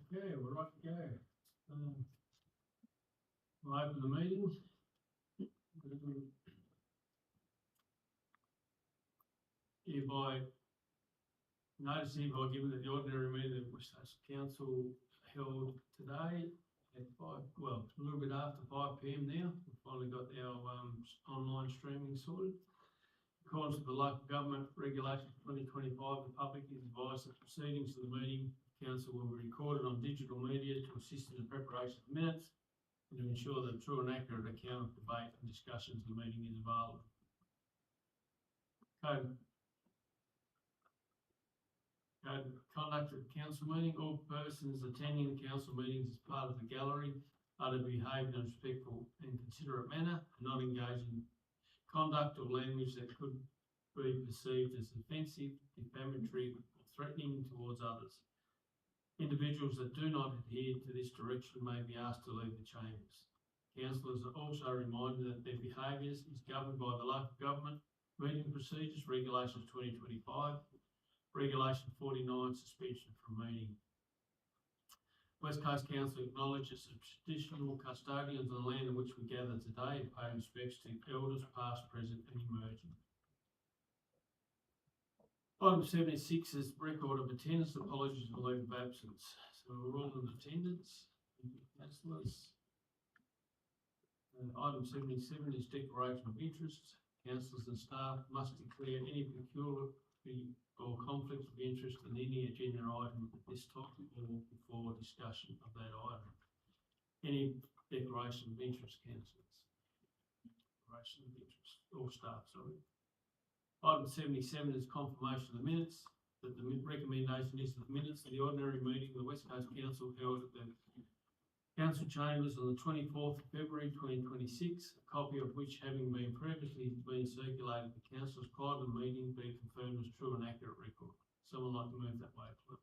Okay, we're right to go. We'll open the meeting. Hereby given that the ordinary meeting of West Coast Council held today at a little bit after 5 p.m. now. We've finally got our online streaming sorted. In accordance with the Local Government Regulations 2025, the public is advised that proceedings of the meeting council will be recorded on digital media to assist in the preparation of minutes and to ensure that a true and accurate account of debate and discussions of the meeting is available. Code conduct of the council meeting. All persons attending the council meetings as part of the gallery are to behave in a respectful and considerate manner and not engage in conduct or language that could be perceived as offensive, defamatory, or threatening towards others. Individuals that do not adhere to this direction may be asked to leave the chambers. Councillors are also reminded that their behaviours is governed by the Local Government Meeting Procedures Regulations 2025, Regulation 49, suspension from meeting. West Coast Council acknowledges the traditional custodians of the land in which we gather today and pay respects to elders past, present and emerging. Item 76 is record of attendance. Apologies for leave of absence. So we're all in attendance. Councillors. Item 77 is declaration of interest. Councillors and staff must declare any peculiarity or conflict of interest in any agenda item at this time or before discussion of that item. Any declaration of interest, councillors? Declaration of interest, all staff, sorry. Item 77 is confirmation of the minutes. That the recommendation is that the minutes of the ordinary meeting of the West Coast Council held at the Council Chambers on the 24th of February 2026, a copy of which having been previously circulated to Council's prior to the meeting, be confirmed as true and accurate record. Someone like to move that way, please.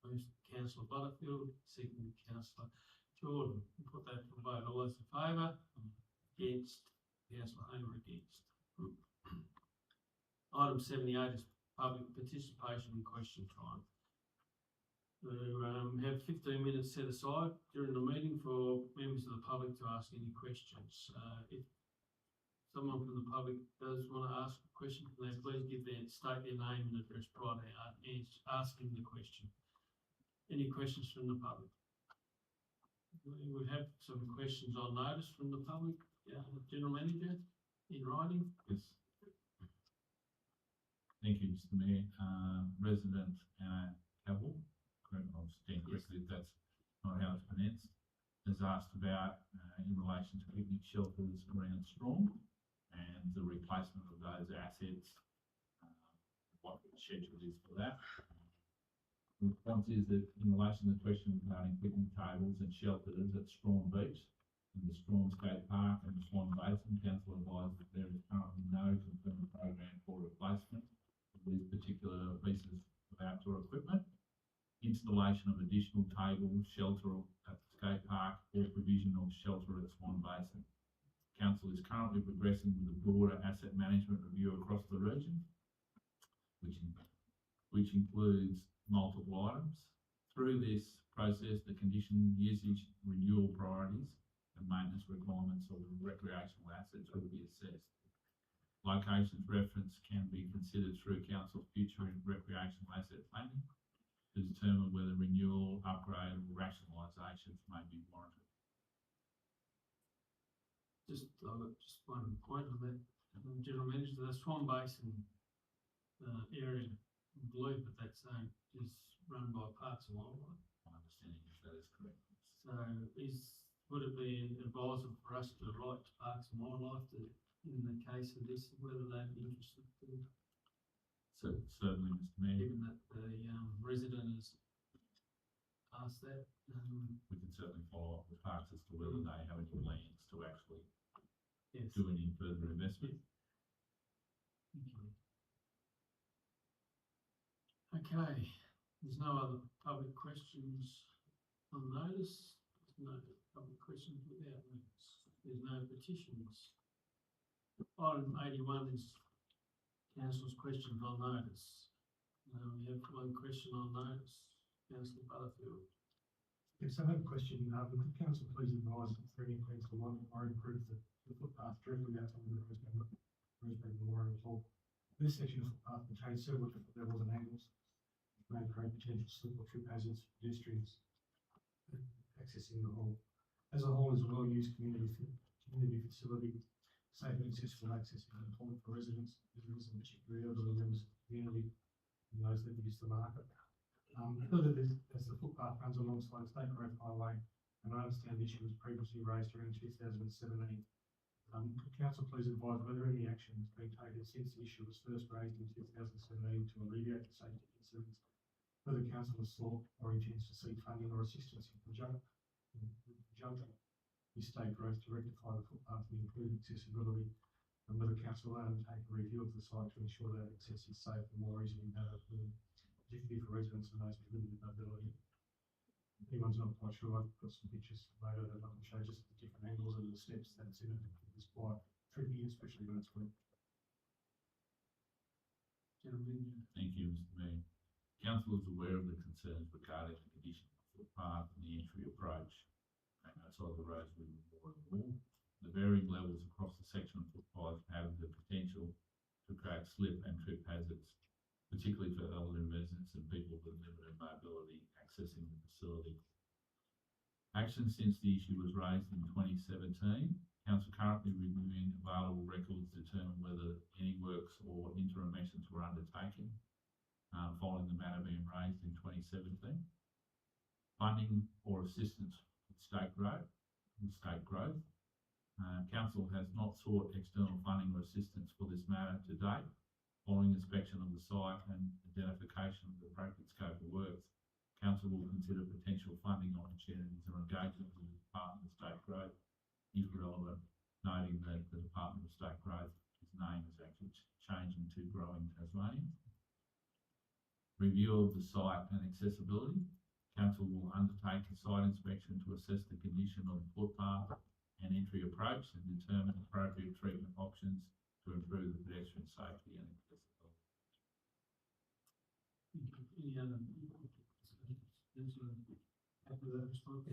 First, Councillor Butterfield, second, Councillor Jordan. Put that to the vote. All those in favour? Against? Councillor Hamer against. Item 78 is public participation and question time. We have 15 minutes set aside during the meeting for members of the public to ask any questions. If someone from the public does want to ask a question, can they please state their name and address prior to asking the question. Any questions from the public? We would have some questions on notice from the public. General Manager, in writing. Yes. Thank you, Mr. Mayor. Resident Cavill, correct, I'll stand correctly if that's not how it's pronounced, has asked about in relation to picnic shelters around Strong and the replacement of those assets, what the schedule is for that. The response is that in relation to the question regarding picnic tables and shelters at Strong Beach, in the Strong Skate Park and the Swan Basin, Council advised that there is currently no confirmed program for replacement of these particular pieces of outdoor equipment. Installation of additional tables, shelter at the skate park, or provision of shelter at Swan Basin. Council is currently progressing with a broader asset management review across the region, which includes multiple items. Through this process, the condition, usage, renewal priorities and maintenance requirements of recreational assets will be assessed. Locations referenced can be considered through Council's future recreational asset planning to determine whether renewal, upgrade or rationalisations may be warranted. Just one point on that, General Manager, the Swan Basin area, I believe that zone is run by Parks and Wildlife. My understanding is that is correct. So would it be advisable for us to write to Parks and Wildlife in the case of this, whether they'd be interested to? So, certainly, Mr. Mayor. Given that the resident has asked that. We can certainly follow up with Parks as to whether they have any plans to actually yes. do any further investment. Thank you. Okay, there's no other public questions on notice. There's no public questions without notice. There's no petitions. Item 81 is Council's questions on notice. We have one question on notice. Councillor Butterfield. Yes, I have a question. Could council please advise if there are any plans to modify or improve the footpath directly outside of the Rosebank Memorial Hall? This section of footpath contains several different levels and angles, which may create potential slip or trip hazards for pedestrians accessing the hall. As a whole is a well-used community facility, safe and accessible access is important for residents, visitors, and particularly elderly members of the community and those that use the market. Further, as the footpath runs alongside State Road Highway, and I understand the issue was previously raised around 2017, could council please advise whether any action has been taken since the issue was first raised in 2017 to alleviate the safety concerns? Whether council has sought or intends to seek funding or assistance in conjunction with state growth to rectify the footpath and improve accessibility, and whether council will undertake a review of the site to ensure that access is safe and more easily navigable, particularly for residents and those with limited mobility. If anyone's not quite sure, I've got some pictures later that I can show just the different angles and the steps that's in it. It's quite tricky, especially when it's wet. Gentlemen, Thank you, Mr. Mayor. Council is aware of the concerns regarding the condition of the footpath and the entry approach outside the Rosebank Memorial Hall. The varying levels across the section of footpath have the potential to create slip and trip hazards, particularly for elderly residents and people with limited mobility accessing the facility. Action since the issue was raised in 2017. Council currently reviewing available records to determine whether any works or interventions were undertaken following the matter being raised in 2017. Funding or assistance with state growth. Council has not sought external funding or assistance for this matter to date. Following inspection of the site and identification of the appropriate scope of works, Council will consider potential funding opportunities or engagement with the Department of State Growth, if relevant, noting that the Department of State Growth, its name is actually changing to Growing Tasmania. Review of the site and accessibility. Council will undertake a site inspection to assess the condition of the footpath and entry approach and determine appropriate treatment options to improve the pedestrian safety and accessibility. any other? After that response?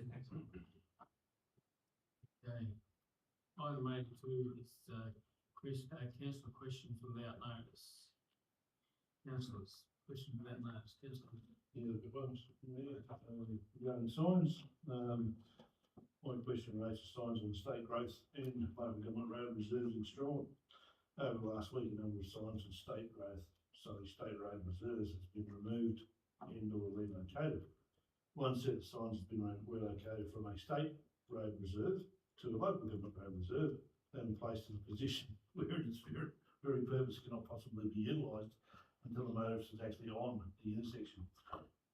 Okay. Item 82 is, councillor questions without notice. Councillors, questions without notice, councillor. Yeah, good one, regarding signs, my question relates to signs on state growth and local government road reserves in Strawn. Over the last week, a number of signs on state road reserves has been removed and or relocated. One set of signs has been relocated from a state road reserve to a local government road reserve and placed in a position where its very purpose cannot possibly be utilised until the motorist is actually on the intersection.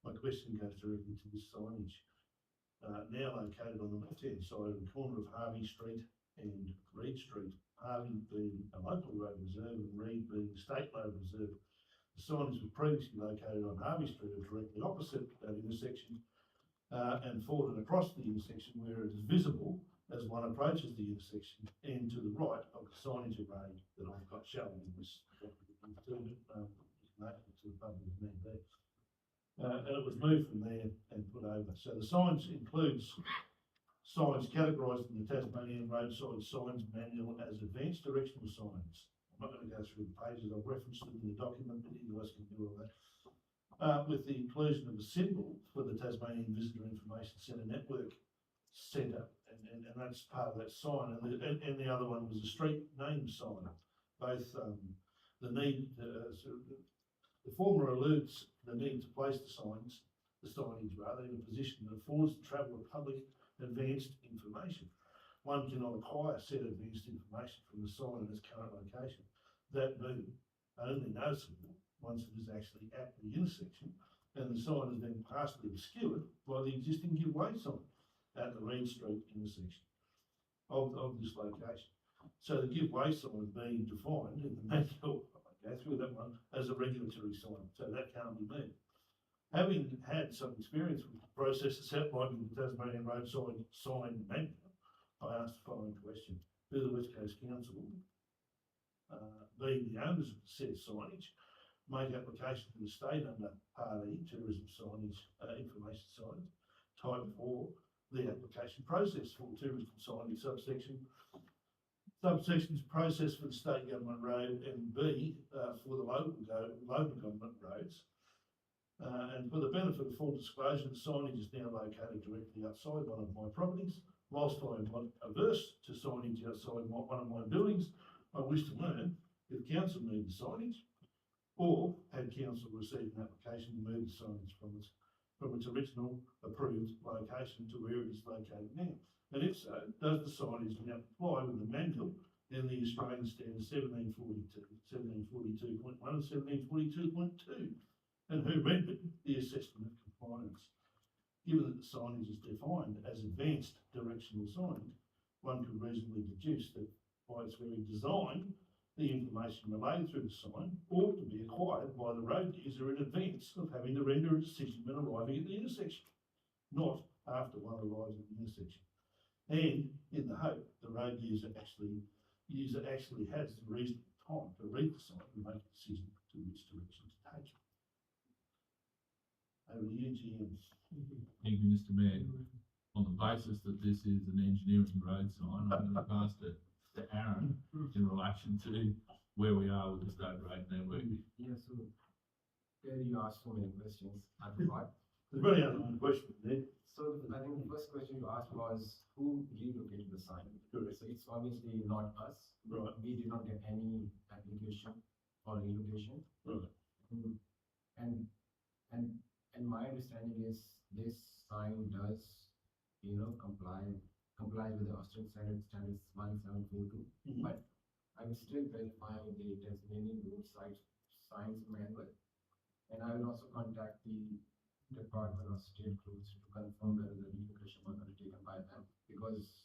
My question goes directly to this signage. Now located on the left-hand side of the corner of Harvey Street and Reed Street, Harvey being a local road reserve and Reed being a state road reserve. The signage was previously located on Harvey Street or directly opposite that intersection and forwarded across the intersection where it is visible as one approaches the intersection and to the right of the signage array that I've got shown in this. To the public as need be. And it was moved from there and put over. So the signs includes signs categorised in the Tasmanian Roadside Signs Manual as advanced directional signs. I'm not going to go through the pages, I've referenced them in the document, but either of us can do all that. With the inclusion of a symbol for the Tasmanian Visitor Information Centre Network Centre, and that's part of that sign. And the other one was a street name sign. Both the need, the former alludes to the need to place the signage rather, in a position that affords the traveller public advanced information. One cannot acquire said advanced information from the sign in its current location. That being only noticeable once it is actually at the intersection, and the sign is then partially obscured by the existing give way sign at the Reed Street intersection of this location. So the give way sign is being defined in the manual, go through that one, as a regulatory sign, so that can't be moved. Having had some experience with the processes outlined in the Tasmanian Roadside Sign Manual, I asked the following question: do the West Coast Council, being the owners of the said signage, make application to the state under Part E, tourism signage, information signage, type 4, the application process for tourism signage subsections process for the state government road, and B, for the local government roads. And for the benefit of full disclosure, the signage is now located directly outside one of my properties. Whilst I am not averse to signage outside one of my buildings, I wish to learn if council need the signage, or had council received an application to move the signage from its original approved location to where it is located now. And if so, does the signage now comply with the manual and the Australian Standard 1742, 1742.1 and 1742.2? And who rendered the assessment of compliance? Given that the signage is defined as advanced directional signage, one could reasonably deduce that by its very design, the information relayed through the sign ought to be acquired by the road user in advance of having to render a decision when arriving at the intersection, not after one arrives at the intersection. And in the hope the road user actually has the reasonable time to read the sign and make a decision to which direction to take. Over to you, GM. Thank you, Mr. Mayor. On the basis that this is an engineering road sign, I'm going to pass it to Aaron in relation to where we are with the state road network. Yeah, so Gary, you asked so many questions. I forgot. There's really only one question there. So I think the first question you asked was who relocated the sign? Correct. So it's obviously not us. Right. We did not get any application for relocation. Right. And my understanding is this sign does, comply with the Austrian standards 1742. Mhm. But I will still verify the Tasmanian roadside signs manual. And I will also contact the Department of State Roads to confirm whether the relocation was undertaken by them, because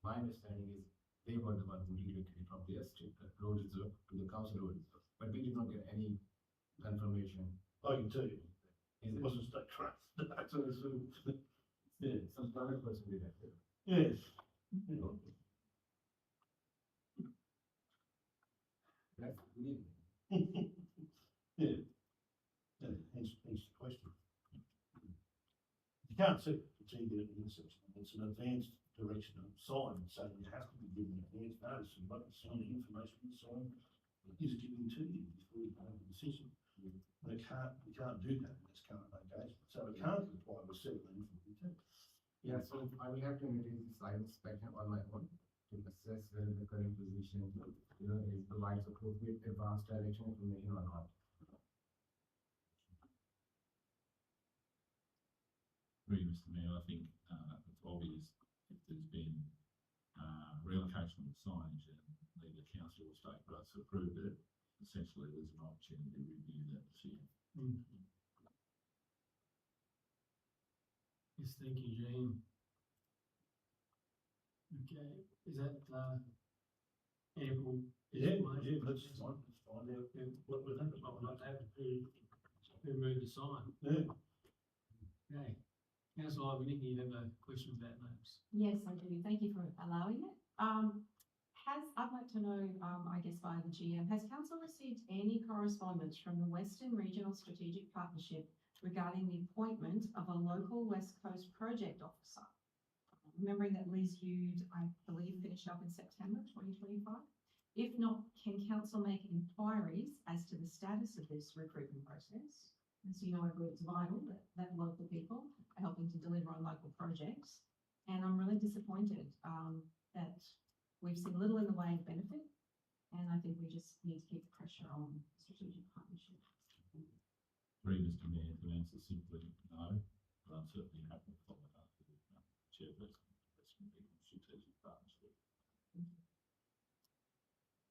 my understanding is they were the one who relocated from the estate road reserve to the council road reserve. But we did not get any confirmation. I can tell you, Is it it? wasn't state trust. Yeah, some other person did that. Yes. You know. That's legal. Yeah. Yeah, hence the question. You can't see it until you get at the intersection. It's an advanced directional sign, so you have to be given advance notice and what the sign, the information on the sign is given to you before you make the decision. But we can't do that in this current location, so it can't comply with 1742. Yeah, so I will have to maintain the site inspection on my own to assess whether the current position, is provides appropriate advanced direction information or not. Really, Mr. Mayor, I think it's obvious if there's been relocation of the signage and neither council or state roads approved it, essentially there's an opportunity to review that decision. Yes, thank you, Jean. Okay, is that, ample? Yeah, explanation? that's fine, that's fine. Yeah, what we're thinking Well, about we'll have to who moved the sign. Yeah. Okay, councillor Ivany, you have a question about names? Yes, I do. Thank you for allowing it. I'd like to know, I guess via the GM, has council received any correspondence from the Western Regional Strategic Partnership regarding the appointment of a local West Coast project officer? Remembering that Liz Hughes, I believe, finished up in September 2025. If not, can council make inquiries as to the status of this recruitment process? As you know, I believe it's vital that local people are helping to deliver on local projects. And I'm really disappointed that we've seen little in the way of benefit. And I think we just need to keep the pressure on strategic partnership. Really, Mr. Mayor, the answer is simply no, but I'm certainly happy to follow up with the chairperson of the Western Regional Strategic Partnership.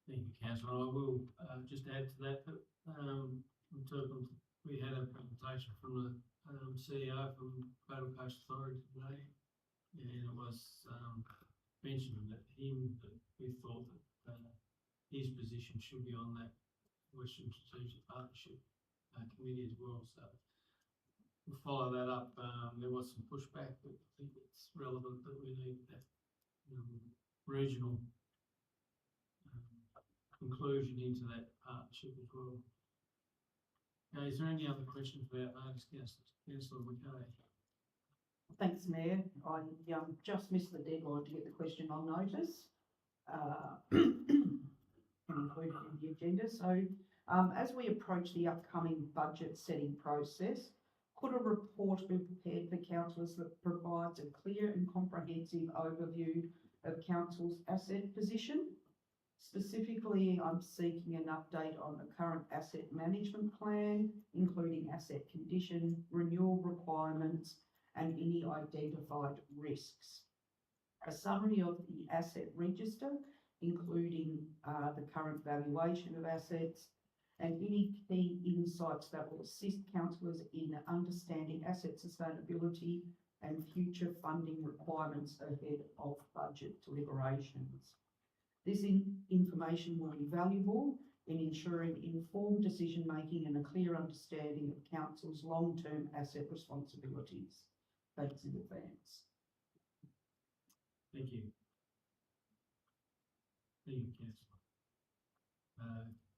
Thank you, councillor. I will, just add to that, we had a presentation from the, CEO from Cradle Coast Authority today. And it was, mentioned that we thought that, his position should be on that Western Strategic Partnership, committee as well, so we'll follow that up. There was some pushback, but I think it's relevant that we need that, regional, conclusion into that partnership as well. Okay, is there any other questions about notice, councillor McKay? Thanks, Mayor. I just missed the deadline to get the question on notice. And included in the agenda. So, as we approach the upcoming budget setting process, could a report be prepared for councillors that provides a clear and comprehensive overview of council's asset position? Specifically, I'm seeking an update on the current asset management plan, including asset condition, renewal requirements, and any identified risks. A summary of the asset register, including the current valuation of assets, and any key insights that will assist councillors in understanding asset sustainability and future funding requirements ahead of budget deliberations. This information will be valuable in ensuring informed decision making and a clear understanding of council's long-term asset responsibilities. Thanks in advance. Thank you. Thank you, councillor.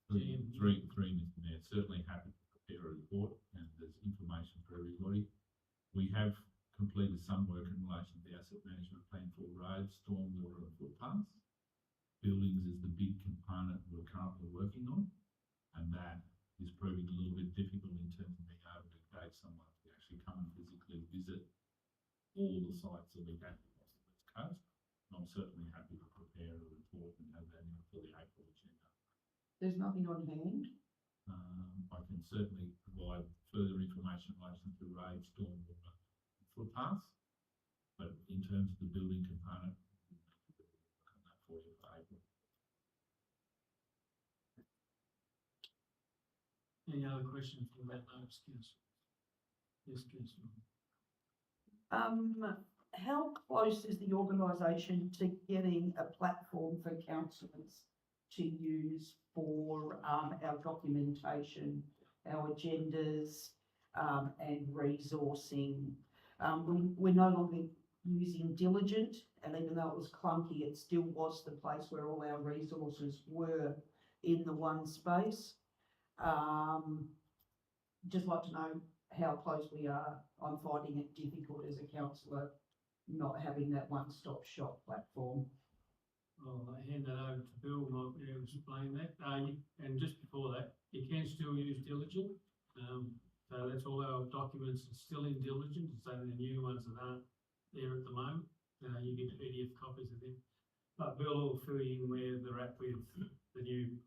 Three, Mr Mayor, certainly happy to prepare a report and there's information for everybody. We have completed some work in relation to the asset management plan for roads, stormwater and footpaths. Buildings is the big component we're currently working on, and that is proving a little bit difficult in terms of being able to engage someone to actually come and physically visit all the sites that we have across the West Coast. And I'm certainly happy to prepare a report and have that in for the April agenda. There's nothing on hand. I can certainly provide further information in relation to roads, stormwater and footpaths, but in terms of the building component, we'll need to do work on that for you for April. Any other questions from that notice, councillor? Yes, councillor. How close is the organisation to getting a platform for councillors to use for our documentation, our agendas, and resourcing? We're no longer using Diligent, and even though it was clunky, it still was the place where all our resources were in the one space. Just like to know how close we are. I'm finding it difficult as a councillor not having that one-stop shop platform. I'll hand that over to Bill, might be able to explain that. And just before that, you can still use Diligent. So that's all our documents are still in Diligent, so the new ones that aren't there at the moment, you get PDF copies of them. But Bill will fill you in where they're at with the new.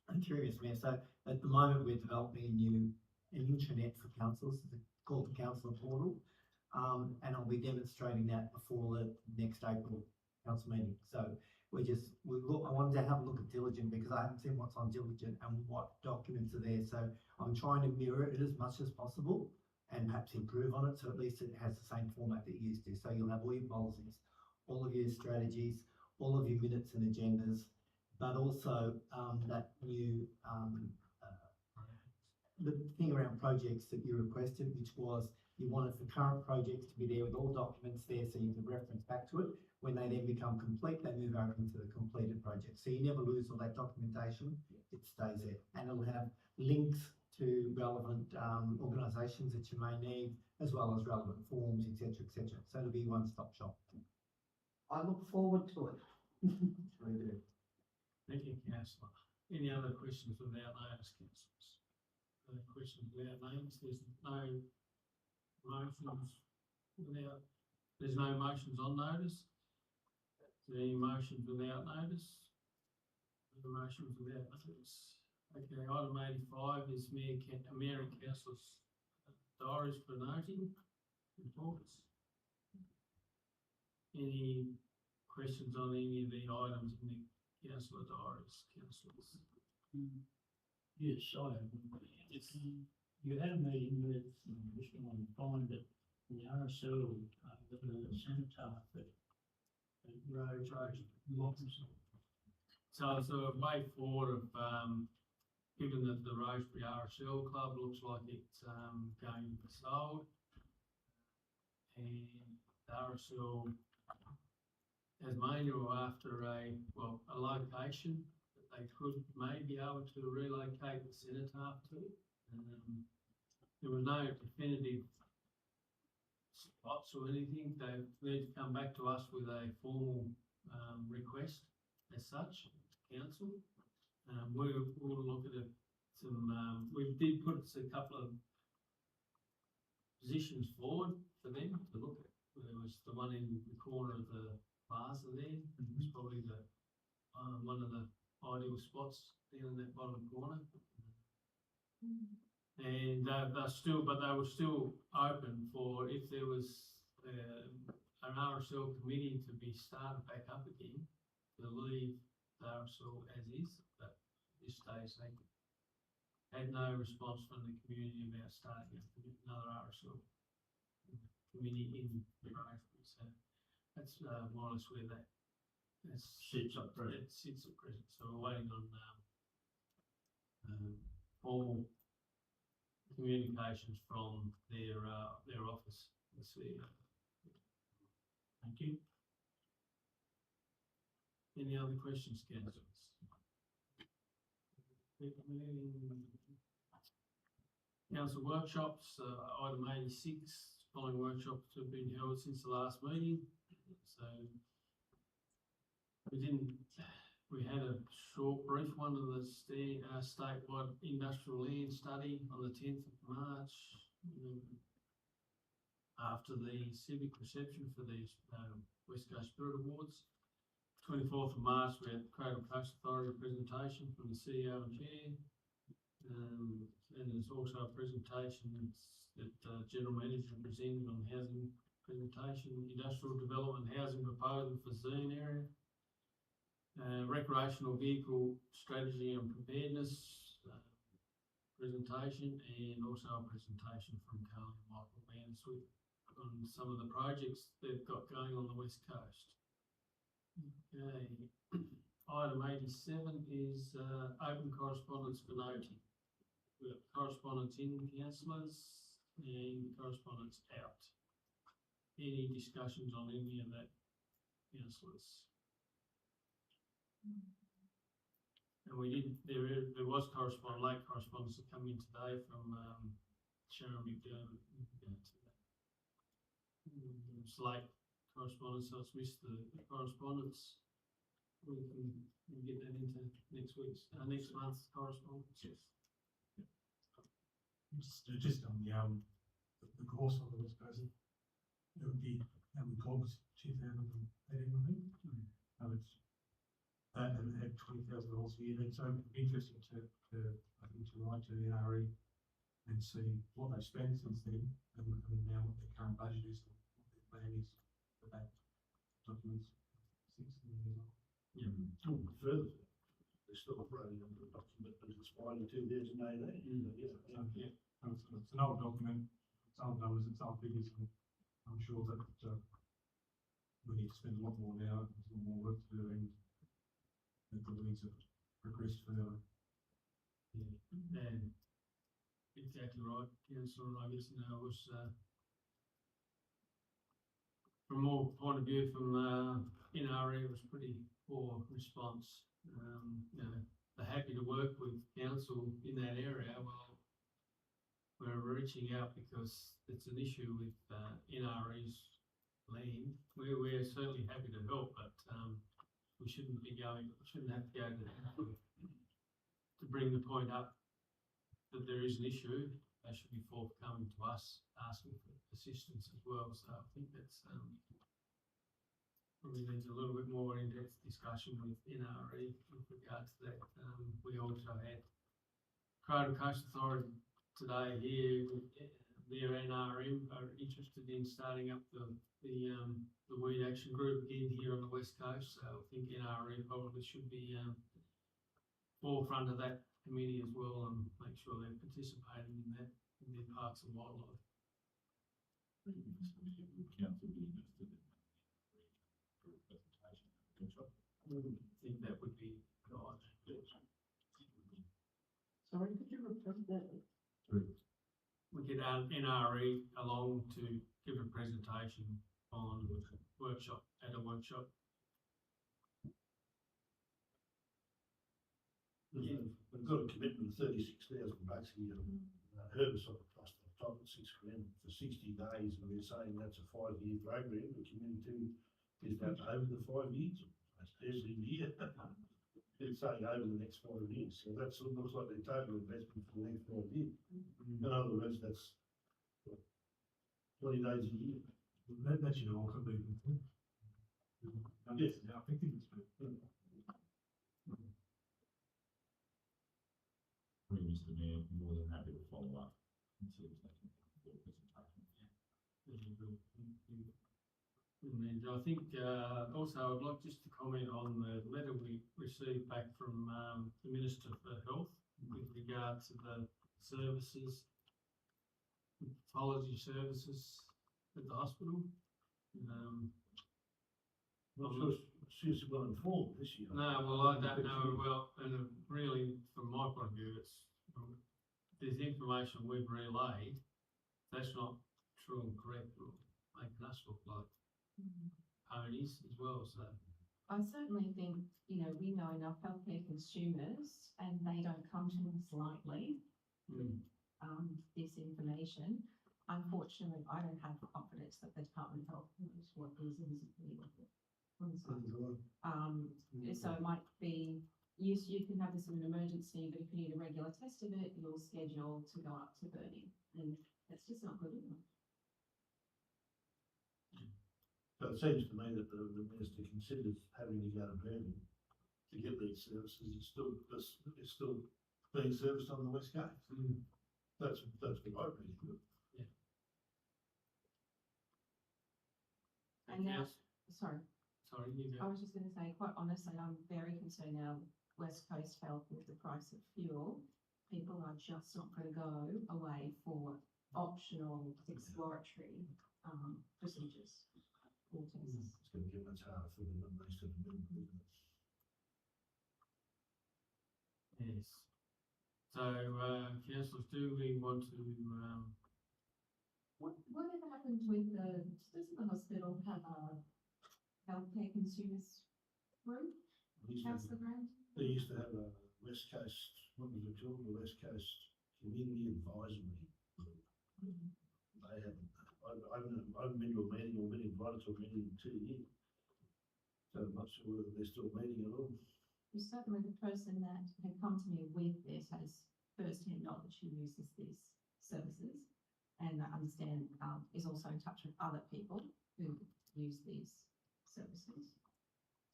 I'm curious, Mayor. So at the moment, we're developing an intranet for councils. It's called the Councillor Portal, and I'll be demonstrating that before the next April council meeting. So I wanted to have a look at Diligent because I haven't seen what's on Diligent and what documents are there. So I'm trying to mirror it as much as possible and perhaps improve on it, so at least it has the same format that you used to. So you'll have all your policies, all of your strategies, all of your minutes and agendas, but also that new the thing around projects that you requested, which was you wanted for current projects to be there with all documents there so you can reference back to it. When they then become complete, they move over into the completed project. So you never lose all that documentation, it stays there. And it'll have links to relevant organisations that you may need, as well as relevant forms, etc., etc. So it'll be one-stop shop. I look forward to it. Really do. Thank you, councillor. Any other questions without notice, councillors? Other questions without names? There's no motions on notice. Is there any motions without notice? No motions without notice. Okay, item 85 is Mayor and Councillor's diaries for noting reports. Any questions on any of the items in the councillor diaries, councillors? Yes, I have. You had a meeting with Mr. Find that the RSL, the cenotaph at Rose Robinson. So it's a way forward of, given that the Rosebery RSL Club looks like it's going to be sold, and the RSL Tasmania are after a location that they could maybe be able to relocate the cenotaph to. There was no definitive spots or anything, they need to come back to us with a formal, request as such, council. We'll look at we did put a couple of positions forward for them to look at. There was the one in the corner of the plaza there, was probably one of the ideal spots down in that bottom corner. And they're still, but they were still open for if there was an RSL committee to be started back up again, to leave the RSL as is, but at this stage they had no response from the community about starting up another RSL committee in Braithwaite. So that's more or less where that Sits up there. it sits at present. So we're waiting on formal communications from their office. Let's see. Thank you. Any other questions, councillors? Council workshops, item 86, following workshops have been held since the last meeting. So we had a short brief one of the statewide industrial land study on the 10th of March. After the civic reception for the West Coast Spirit Awards. 24th of March, we had the Cradle Coast Authority presentation from the CEO and Chair. And there's also a presentation that General Manager presented on housing presentation, industrial development housing proposal for Zine area. Recreational vehicle strategy and preparedness presentation, and also a presentation from Carl and Michael Manswick on some of the projects they've got going on the West Coast. Okay, item 87 is open correspondence for noting. We've got correspondence in, councillors, and correspondence out. Any discussions on any of that, councillors? And we did, there was late correspondence that come in today from Sharon McDermott. It's late correspondence, so it's missed the correspondence. We can get that into next month's correspondence. Yes. Just on the course of the West Coast, it would be, August 2018, I think. It's that and had $20,000 a year. And so it'd be interesting to write to the NRE and see what they've spent since then, and now what their current budget is, and what their plan is for that documents 6 years old. Yeah. Further, they're still operating under a document that is expired in 2018. Yeah. It's an old document, it's old numbers, it's old figures, and I'm sure that we need to spend a lot more now, there's a lot more work to do, and that we need to progress further. Yeah, and exactly right, councillor. I guess, it was from more point of view from NRE, it was pretty poor response. They're happy to work with council in that area. Well, we're reaching out because it's an issue with NRE's land. We're certainly happy to help, but we shouldn't have to go to bring the point up that there is an issue. They should be forthcoming to us, asking for assistance as well. So I think that's probably needs a little bit more in-depth discussion with NRE with regard to that. We also had Cradle Coast Authority today here. Their NRM are interested in starting up the weed action group again here on the West Coast. So I think NRE probably should be forefront of that committee as well, and make sure they're participating in that in their parks and wildlife. Council be interested in a presentation and a workshop. I think that would be right. Sorry, could you repeat that? We could add NRE along to give a presentation on workshop, at a workshop. We've got a commitment of $36,000 a year herbicide cost. top at $6,000 for 60 days, and we're saying that's a 5-year program, but community is that over the 5 years? That's actually a year. It's saying over the next 5 years, so that sort of looks like their total investment for the next 5 years. In other words, that's what, 20 days a year. That should also be. Yes. Yeah, I think it's. We, Mr. Mayor, more than happy to follow up and see if they can come for a presentation. Very good. Thank you. And I think, also I'd like just to comment on the letter we received back from, the Minister for Health with regard to the services, pathology services at the hospital. Not sure she's well informed this year. No, well, I don't know, well, and really, from my point of view, it's, there's information we've relayed, that's not true and correct, or making us look like ponies as well, so. I certainly think, you know, we know enough healthcare consumers and they don't come to us lightly with this information. Unfortunately, I don't have confidence that the Department of Health knows what is and isn't legal. So it might be, you can have this in an emergency, but if you need a regular test of it, you'll schedule to go up to Burnie, and that's just not good enough. So it seems to me that the minister considers having to go to Burnie to get these services. It's still being serviced on the West Coast. That's what I read. And now, Yes. sorry, You I go. was just going to say, quite honestly, I'm very concerned now, West Coast Health with the price of fuel. People are just not going to go away for optional exploratory procedures or tests. It's going to get much harder for them than they said, isn't it? Yes. So, councillors, do we want to, Whatever happened with doesn't the hospital have a healthcare consumers group, Councillor Grant? They used to have a West Coast, what was it called, the West Coast Community Advisory. They haven't, I've been to a meeting or been invited to a meeting in 2 years. So I'm not sure whether they're still meeting at all. Well, certainly the person that had come to me with this has first-hand knowledge who uses these services, and I understand is also in touch with other people who use these services.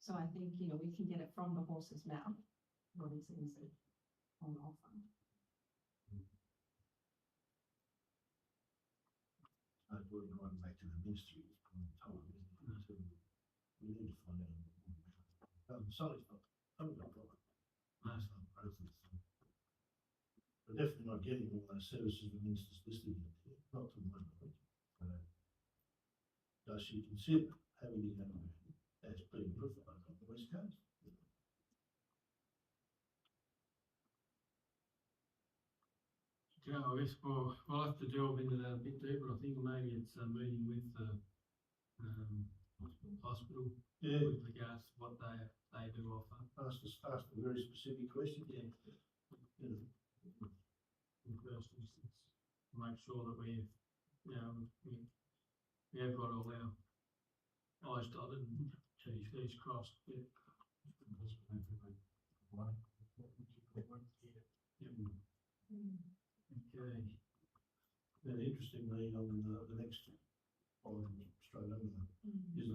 So I think, you know, we can get it from the horse's mouth, what is on offer. I wouldn't run back to the ministry at this point in time, isn't it? So we need to find out a bit more about it. Sorry, it's not a problem. No, it's not a process. We're definitely not getting all those services the minister's listed in here, not to my knowledge. Does she consider having to go as being provided on the West Coast? yeah, I guess we'll have to delve into that a bit deeper. I think maybe it's a meeting with the, hospital Yeah, with regards to what they do offer. ask a very specific question. Yeah. You know, In the first instance, make sure that we have got all our I's dotted and T's crossed. Yeah. Okay. And interestingly, on the next, straight over there, is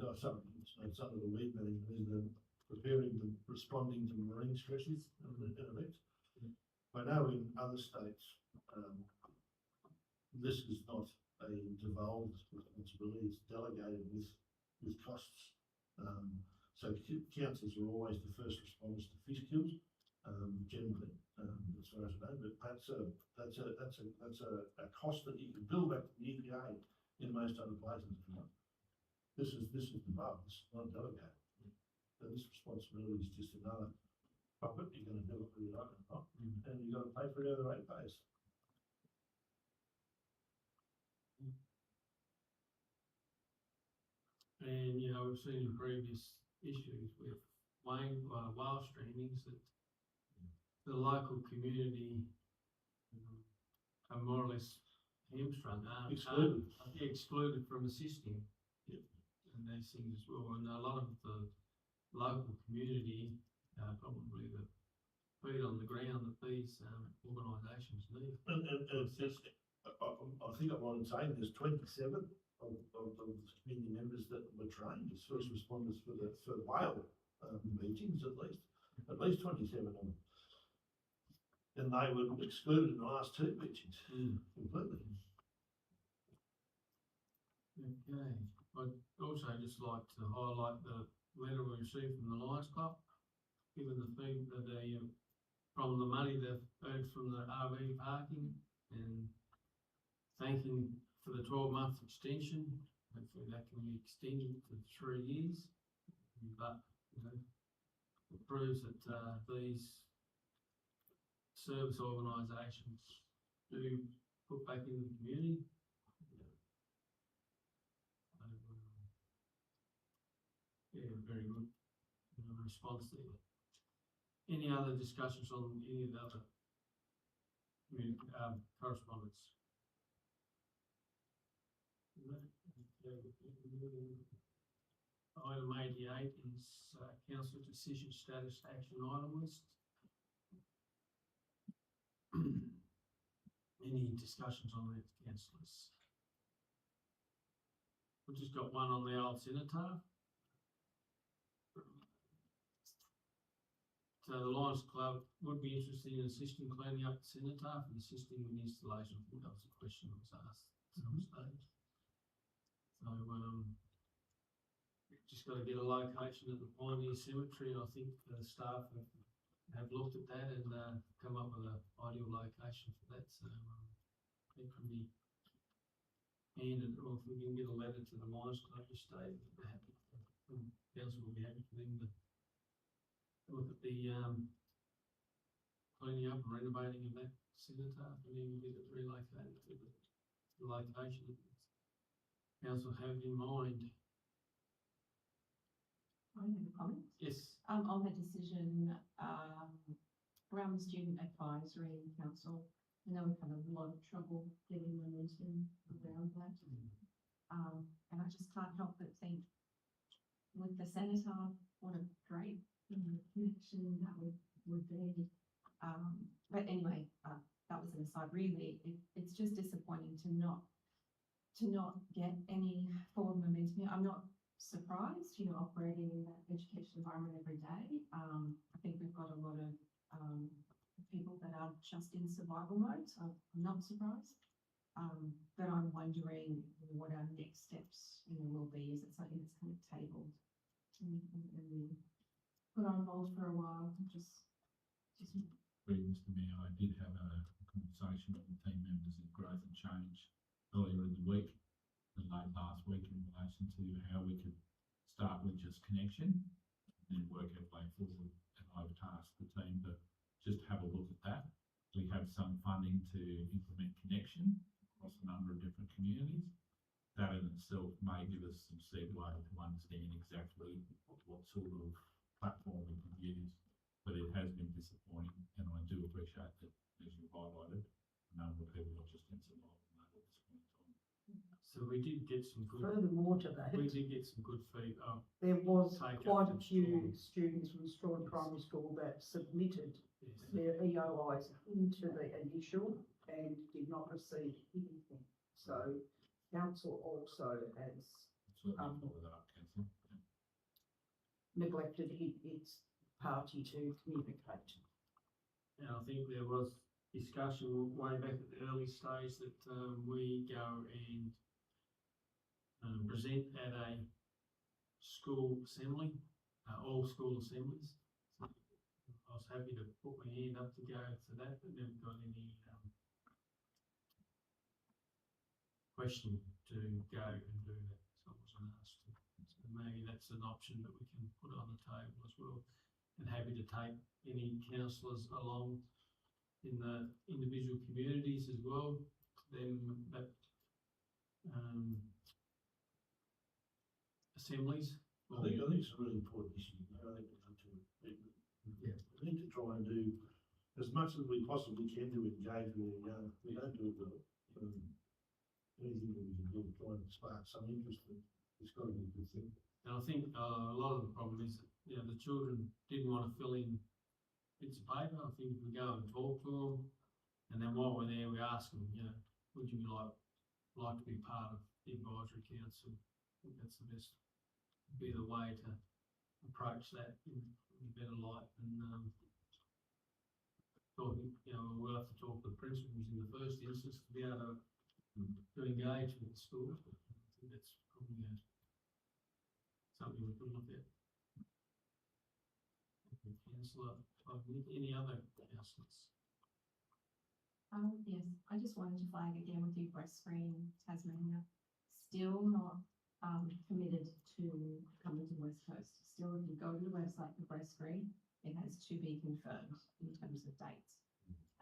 it's under the weed meeting, is the preparing the responding to marine stresses in events. I know in other states, this is not a devolved responsibility, it's delegated with costs. So councils are always the first responders to fish kills, generally, as far as I know, but that's a cost that you can bill back to the EPA in most other places if you want. This is devolved, it's not delegated. So this responsibility is just another bucket, you're gonna do it whether you like it or not, and you've got to pay for it out of the rate base. And, you know, we've seen in previous issues with whale streamings that the local community are more or less hamstrung, Excluded. excluded from assisting. Yep. And these things as well, and a lot of the local community, probably the feet on the ground that these, organisations need. And I think I'm right in saying there's 27 of the community members that were trained as first responders for whale meetings at least 27 of them. And they were excluded in the last two meetings completely. Okay, I'd also just like to highlight the letter we received from the Lions Club, given the fee, from the money they've earned from the RV parking, and thanking for the 12-month extension. Hopefully that can be extended to 3 years, but, you know, it proves that, these service organisations do put back in the community. Yeah, very good, response there. Any other discussions on any of the other correspondence? Item 88 is council decision status action item list. Any discussions on that, councillors? We've just got one on the old cenotaph. So the Lions Club would be interested in assisting cleaning up the cenotaph and assisting with the installation. I think that was a question that was asked at some stage. So, just got to get a location at the Pioneer Cemetery. I think the staff have looked at that and come up with an ideal location for that. So it can be handed, or if we can get a letter to the Lions Club to state that they're happy, council will be happy for them to look at the cleaning up and renovating of that cenotaph, and then get it relocated to the location that council have in mind. I have a comment. Yes. On the decision, around the Student Advisory Council, I know we've had a lot of trouble getting momentum around that. And I just can't help but think with the cenotaph, what a great connection that would be. But anyway, that was an aside. Really, it's just disappointing to not get any forward momentum. I'm not surprised, operating in that education environment every day. I think we've got a lot of people that are just in survival mode, so I'm not surprised. But I'm wondering what our next steps, will be. Is it something that's kind of tabled and put on hold for a while? Just. Mr Mayor, I did have a conversation with the team members at Growth and Change earlier in the week, the late last week, in relation to how we could start with just connection and then work our way forward. And I've tasked the team to just have a look at that. We have some funding to implement connection across a number of different communities. That in itself may give us some segue to understand exactly what sort of platform we can use. But it has been disappointing, and I do appreciate that, as you highlighted, a number of people are just in survival mode at this point in time. So we did get some good. Furthermore to that, We did get some good feedback. there was Take quite up a to few Strawn. students from Strawn Primary School that submitted Yes. their EOIs into the initial and did not receive anything. So council also has So I'll follow that up, councillor. Yeah. neglected its party to communicate. And I think there was discussion way back at the early stage that we go and present at a school assembly, all school assemblies. So I was happy to put my hand up to go to that, but never got any question to go and do that, so I wasn't asked to. So maybe that's an option that we can put on the table as well. And happy to take any councillors along in the individual communities as well. Then that assemblies. I think it's a really important issue. I think we need to try and do as much as we possibly can to engage with the young. We don't do it well. anything that we can do to try and spark some interest, it's got to be a good thing. And I think a lot of the problem is that, you know, the children didn't want to fill in bits of paper. I think if we go and talk to them, and then while we're there, we ask them, you know, would you like to be part of the advisory council? I think that's the best, be the way to approach that in a better light. And talking, you know, we'll have to talk to the principals in the first instance to be able to engage with the schools. I think that's probably something we could look at. Councillor, any other councillors? Yes, I just wanted to flag again with you, Breast Screen Tasmania, still not, committed to coming to West Coast. Still, if you go to the website for Breast Screen, it has to be confirmed in terms of dates.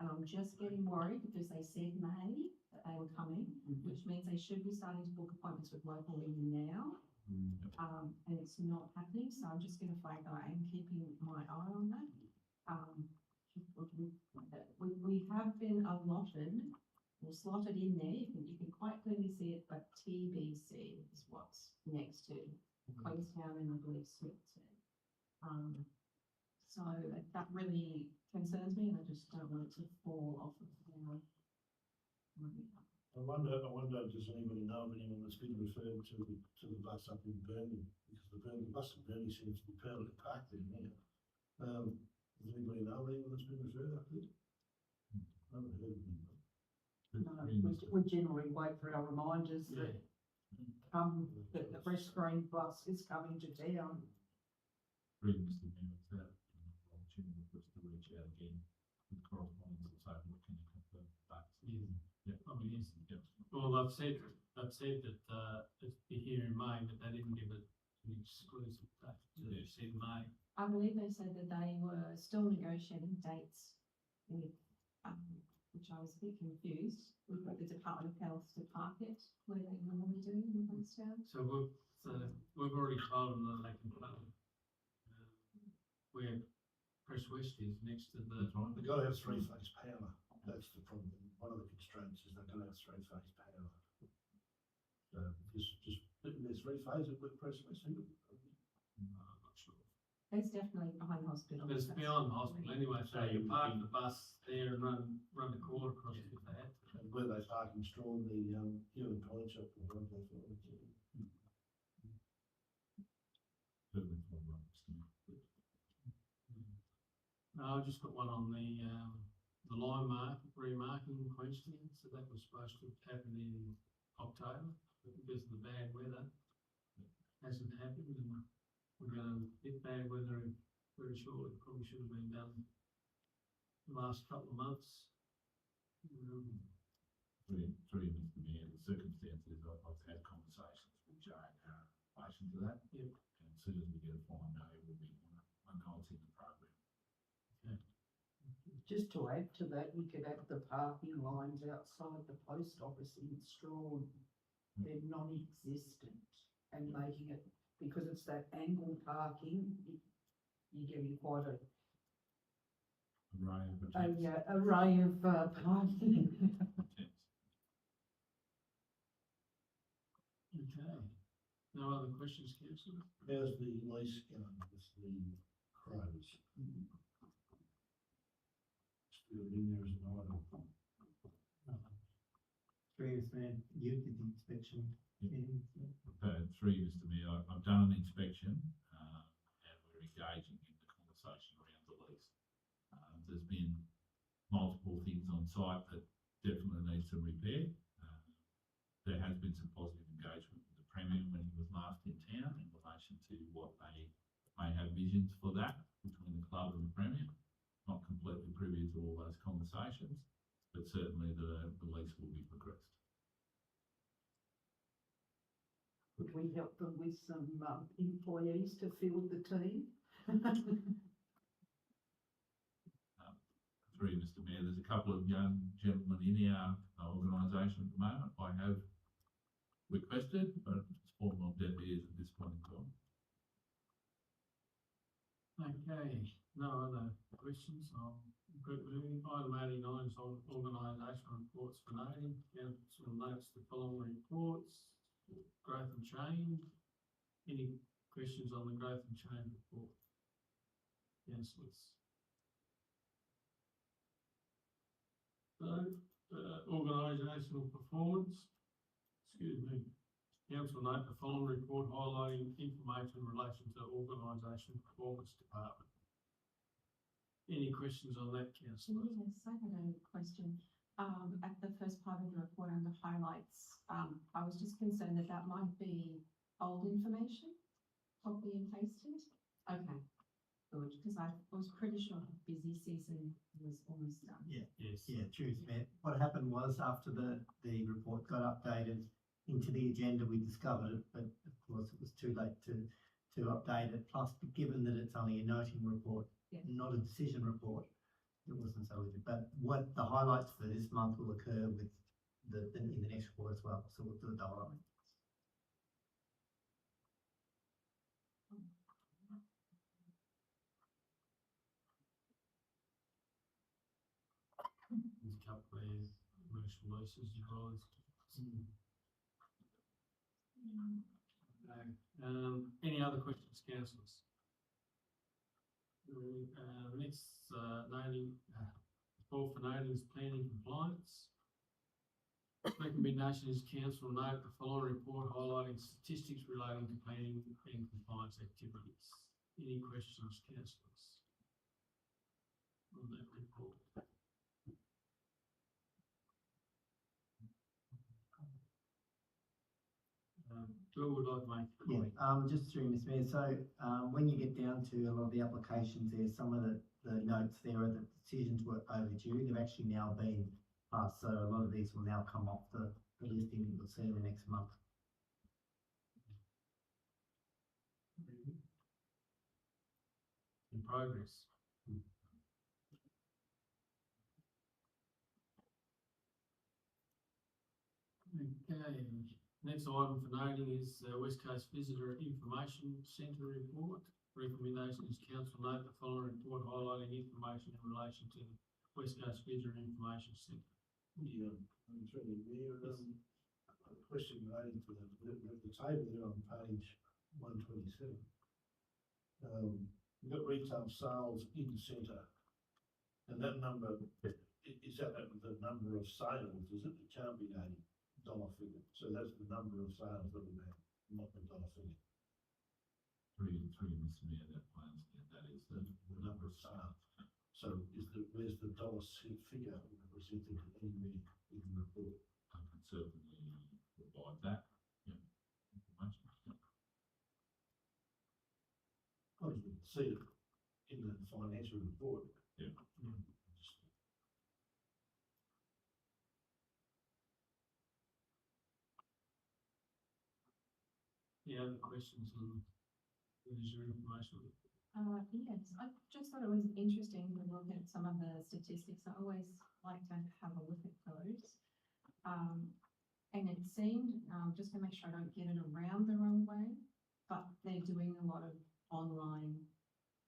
And I'm just getting worried because they said May that they were coming, which means they should be starting to book appointments with local media now. And it's not happening, so I'm just gonna flag that I am keeping my eye on that. We have been allotted, or slotted in there, you can quite clearly see it, but TBC is what's next to Queenstown and I believe Smithton. So that really concerns me and I just don't want it to fall off of our. I wonder, does anybody know of anyone that's been referred to the bus up in Burnley? Because the bus in Burnley seems to be permanently parked there now. Does anybody know of anyone that's been referred up there? I haven't heard of anyone. No, we generally wait for our reminders that, that the Breast Screen bus is coming to town. Really, Mr. Mayor, it's that opportunity for us to reach out again with correspondence and say, what can you confirm dates? Yeah, I mean, well, I've said that it's be here in May, but they didn't give it an exclusive date. They said May. I believe they said that they were still negotiating dates with, which I was a bit confused, with the Department of Health to park it where they normally do in Queenstown. So we've already told them that they can park where Press West is next to the. They've got to have three-phase power. That's the problem. One of the constraints is they've got to have three-phase power. There's three-phase at Press West. No, I'm not sure. It's definitely behind the hospital. But it's beyond the hospital anyway, so you park the bus there and run the cord across it if they had to. And where they park in Straw, the Human Pawn Shop or one place like that. Certainly for one, Mr. Mayor. No, I've just got one on the line remarking in Queenstown, so that was supposed to happen in October, but because of the bad weather, it hasn't happened, and we're going to get bad weather very shortly. Probably should have been done the last couple of months. Through you, Mr. Mayor, the circumstances, I've had conversations with Jane in relation to that. Yep. And as soon as we get a fine, no, we'll be on it's in the program. Just to add to that, we could have the parking lines outside the post office in Strawn. They're non-existent and making it, because it's that angle parking, you're getting quite a array of parking. Okay. No other questions, councillor? How's the lease going with the Crows? Still in there as an item. Previous man, you did the inspection. Through you, Mr. Mayor, I've done an inspection, and we're engaging in the conversation around the lease. There's been multiple things on site that definitely need some repair. There has been some positive engagement with the Premier when he was last in town in relation to what they may have visions for that between the club and the Premier. Not completely privy to all those conversations, but certainly the lease will be progressed. Could we help them with some employees to fill the team? Through you, Mr. Mayor, there's a couple of young gentlemen in our organisation at the moment. I have requested, but it's fallen on deaf ears at this point in time. Okay, no other questions. I'll Quick moving, item 89 is on organisational reports for noting. Council notes the following reports: growth and change. Any questions on the growth and change report? Councillors? So, organisational performance, excuse me. Council note the following report highlighting information in relation to organisation performance department. Any questions on that, councillor? Yes, I had a question. At the first part of the report under highlights, I was just concerned that that might be old information, copy and pasted. Okay, good, because I was pretty sure the busy season was almost done. Yeah, Yes. yeah, truth, Matt. What happened was after the report got updated into the agenda, we discovered it, but of course it was too late to update it. Plus, given that it's only a noting report, Yeah. not a decision report, it wasn't so easy. But what the highlights for this month will occur with in the next report as well. So we'll do the highlights. There's a couple of commercial leases you guys. Any other questions, councillors? Next, noting, call for noting is planning compliance. Recommendation is council note the following report highlighting statistics relating to planning and compliance activities. Any questions, councillors? On that report? Bill would like to make a Yeah, comment. just through Ms. Mayor. So, when you get down to a lot of the applications there, some of the notes there are that decisions were overdue. They've actually now been passed, so a lot of these will now come off the listing that you'll see in the next month. In progress. Okay, next item for noting is West Coast Visitor Information Centre report. Recommendation is council note the following report highlighting information in relation to West Coast Visitor Information Centre. Yeah, I'm through the mayor, a question relating to the table there on page 127. We've got retail sales in the centre, and that number, is that the number of sales, is it? It can't be a dollar figure, so that's the number of sales that we've had, not the dollar figure. Through Mr. Mayor, that plans, that is the number of sales. So where's the dollar figure represented anywhere in the report? I can certainly provide that, information. I can see it in the financial report. Yeah. Any other questions on visitor information? Yes, I just thought it was interesting to look at some of the statistics. I always like to have a look at those. And it seemed, just to make sure I don't get it around the wrong way, but they're doing a lot of online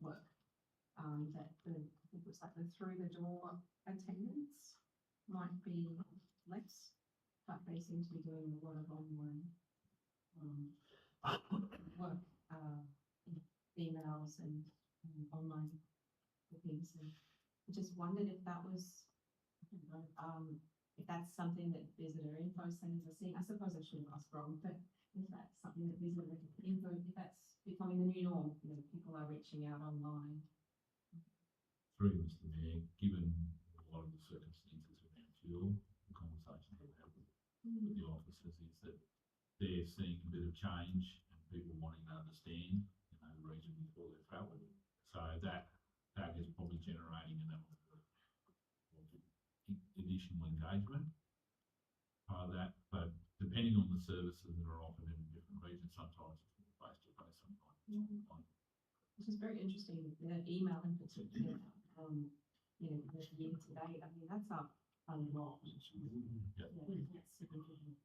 work. That it was like the through the door attendance might be less, but they seem to be doing a lot of online work, emails and online things. And I just wondered if that was, I don't know, if that's something that visitor info centres are seeing. I suppose I should have asked wrong, but if that's something that visitor info, if that's becoming the new norm, people are reaching out online. Through Mr. Mayor, given a lot of the circumstances around fuel, the conversation we've had with the officers is that they're seeing a bit of change and people wanting to understand, the reason before they travel. So that is probably generating an element of additional engagement. Part of that, but depending on the services that are offered in different regions, sometimes it's more face to face, sometimes it's online. Which is very interesting, the email in particular, the year to date, I mean, that's up a lot. Yeah. That's significant.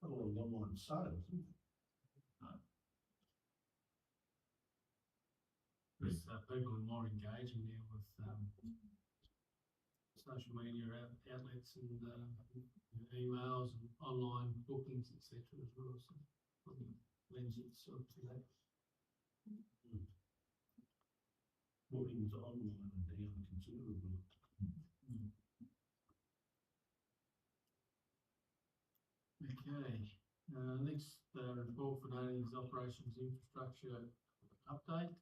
A lot of online sales, isn't it? because people are more engaging now with social media outlets and emails and online bookings, etc. as well. So probably lends itself to that. Bookings online and down considerably. Okay, next report for noting is operations infrastructure update.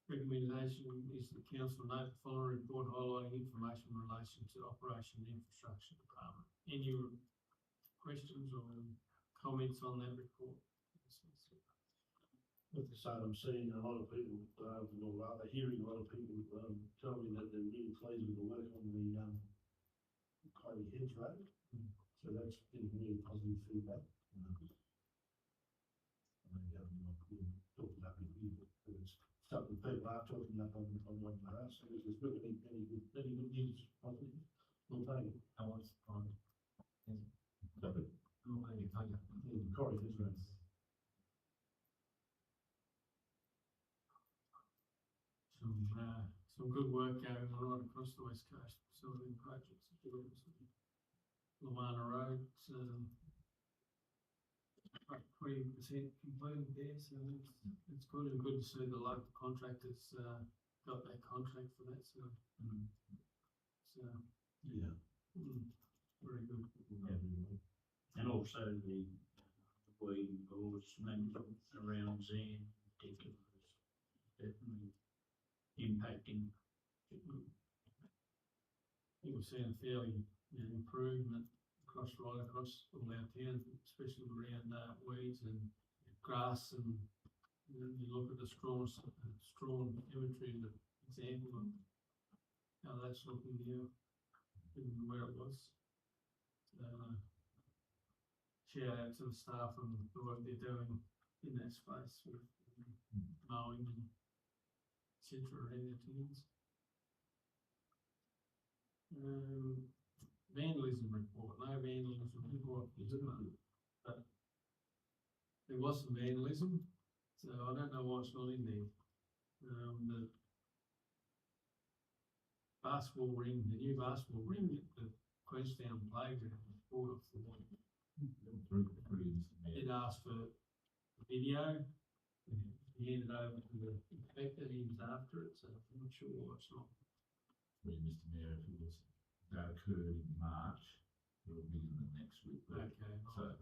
Recommendation is the council note the following report highlighting information in relation to operation infrastructure department. Any questions or comments on that report? With the same, I'm seeing a lot of people, or rather hearing a lot of people tell me that they're really pleased with the work on the Kylie Heads Road. So that's been really positive feedback. Talk about it here, but it's something people are talking up on one for us. So there's really many good news, positive. We'll take it. I was on. Sorry. Corey Heads Road. Some good work going on right across the West Coast, some of the projects. Lamana Road, 20% completed there, so it's good and good to see the local contractors got that contract for that, so Yeah. Very good. And also the weed boards management around Zen in particular is definitely impacting. I think we've seen a fairly improvement right across all our towns, especially around weeds and grass, and you look at the straw imagery, the example of how that's looking now, given where it was. Shout out to the staff and the work they're doing in that space with mowing and etc. around their towns. Vandalism report, no vandalism report, but there was some vandalism, so I don't know why it's not in there. The basketball ring, the new basketball ring at the Queenstown Playground was brought off the wall. It asked for a video, he handed over to the inspector, he was after it, so I'm not sure why it's not. Mr. Mayor, if it was, that occurred in March, it will be in the next week. Okay. So,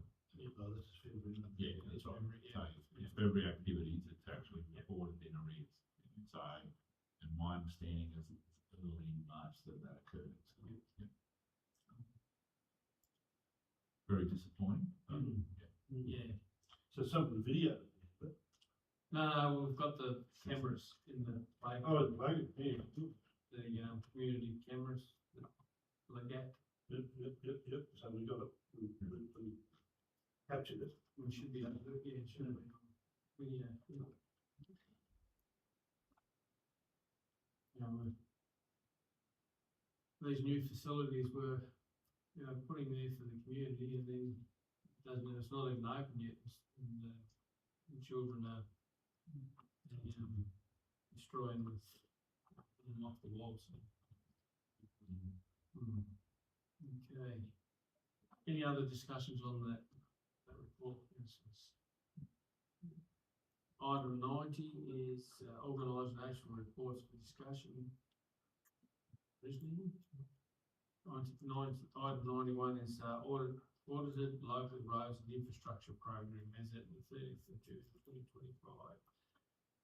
Oh, this is February. yeah, that's right. Yeah. So, it's February activities, it's actually reported in arrears. So, and my understanding is it's early in March that occurred. So, yeah. Very disappointing. Yeah. So some of the video, but No, we've got the cameras in the oh, playground, it's yeah. the community cameras, like that. Yep. So we got it, we captured it. We should be able to, yeah, it should be on video. These new facilities were, putting there for the community, and then it's not even open yet, and the children are destroying them off the walls. Okay. Any other discussions on that report, for instance? Item 90 is organisational reports for discussion. Item 91 is audited local roads and infrastructure program as at the 30th of June 2025.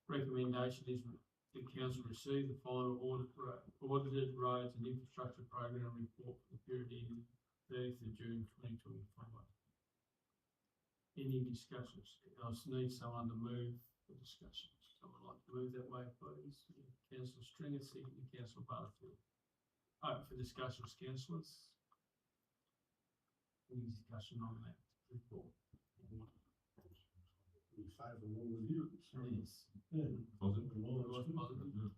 Recommendation is the council receive the final audited roads and infrastructure program report for the period ending 30th of June 2025. Any discussions? I just need someone to move the discussions. Someone like to move that way, please. Councillor Stringer, second to Councillor Butterfield. Open for discussions, councillors. Any discussion on that report? We favourable review. Yes. Yeah. Positive. Positive. Yeah.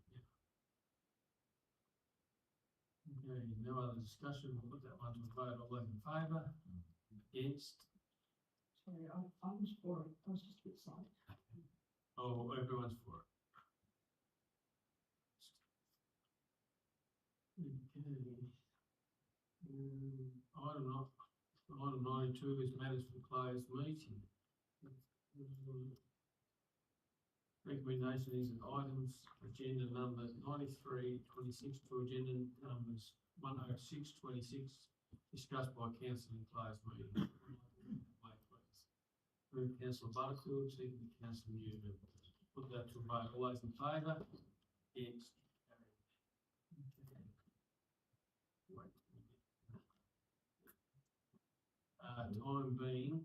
Okay, no other discussion. We'll put that one to a vote. All those in favour? Against? Sorry, I was for it, I was just a bit silent. Oh, everyone's for it. Item 92 is matters for closed meeting. Recommendation is that items, agenda number 93, 26 to agenda numbers 106, 26, discussed by council in closed meeting. Wait, please. Move councillor Butterfield, second councillor Newman. Put that to a vote. All those in favour? Against? Carried. Time being